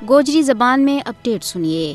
گوجری زبان میں اپڈیٹ سنیے۔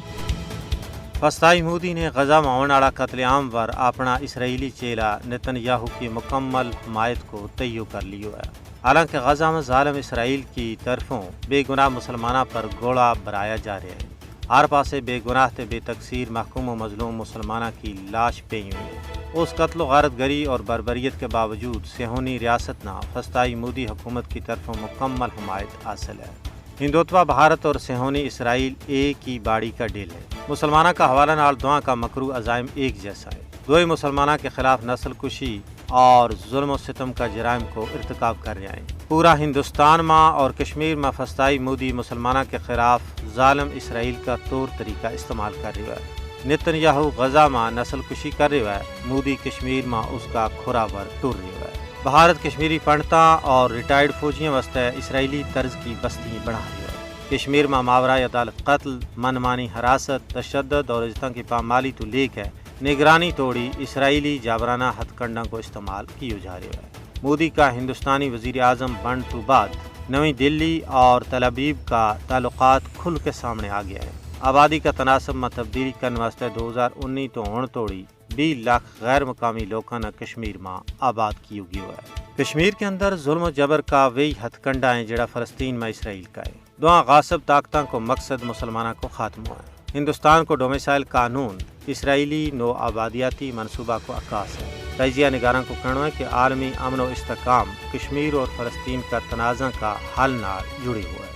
فلسطینی مودی نے غزہ میں ہونے والا قتل عام پر اپنا اسرائیلی چیلا نتن یاہو کی مکمل حمایت کو طے کر لیا ہے۔ حالانکہ غزہ میں ظالم اسرائیل کی طرفوں بے گناہ مسلمانوں پر گولا برایا جا رہا ہے۔ ہر پاسے بے گناہ تے بے تقصیر محکوم و مظلوم مسلمانوں کی لاش پئی ہوئی ہے۔ اس قتل و غارت گری اور بربریت کے باوجود صہیونی ریاست نہ فلسطینی مودی حکومت کی طرفوں مکمل حمایت حاصل ہے۔ ہندوتوا بھارت اور صہیونی اسرائیل ایک ہی باڑی کا ڈیل ہے۔ مسلمانوں کا حوالہ نال دعا کا مکرو عزائم ایک جیسا ہے۔ دوئی مسلمانوں کے خلاف نسل کشی اور ظلم و ستم کا جرائم کو ارتکاب کر رہے ہیں۔ پورا ہندوستان میں اور کشمیر میں فلسطینی مودی مسلمانوں کے خلاف ظالم اسرائیل کا طور طریقہ استعمال کر رہا ہے۔ نتن یاہو غزہ میں نسل کشی کر رہا ہے، مودی کشمیر میں اس کا کھرا ور ٹر رہا ہے۔ بھارت کشمیری پنڈتاں اور ریٹائرڈ فوجیوں واسطے اسرائیلی طرز کی بستی بنا رہی ہے۔ کشمیر میں ماورائے عدالت قتل، منمانی حراست، تشدد اور عزتوں کی پامالی تو لیک ہے، نگرانی توڑی اسرائیلی جابرانہ ہتھ کنڈوں کو استعمال کیا جا رہا ہے۔ مودی کا ہندوستانی وزیر اعظم بن تو بعد نئی دلی اور تل ابیب کا تعلقات کھل کے سامنے آ گیا ہے۔ آبادی کا تناسب میں تبدیلی کرنے واسطے 2019 تو ہون توڑی 20 لاکھ غیر مقامی لوگوں نے کشمیر میں آباد کیا گیا ہے۔ کشمیر کے اندر ظلم و جبر کا وہی ہتھ کنڈا ہے جڑا فلسطین میں اسرائیل کا ہے۔ دونوں غاصب طاقتوں کو مقصد مسلمانوں کو خاتمہ ہے۔ ہندوستان کو ڈومیسائل قانون اسرائیلی نو آبادیاتی منصوبہ کو عکاس ہے۔ تجزیہ نگاروں کو کہنا ہے کہ عالمی امن و استحکام کشمیر اور فلسطین کا تنازع کا حل نال جڑی ہوا ہے۔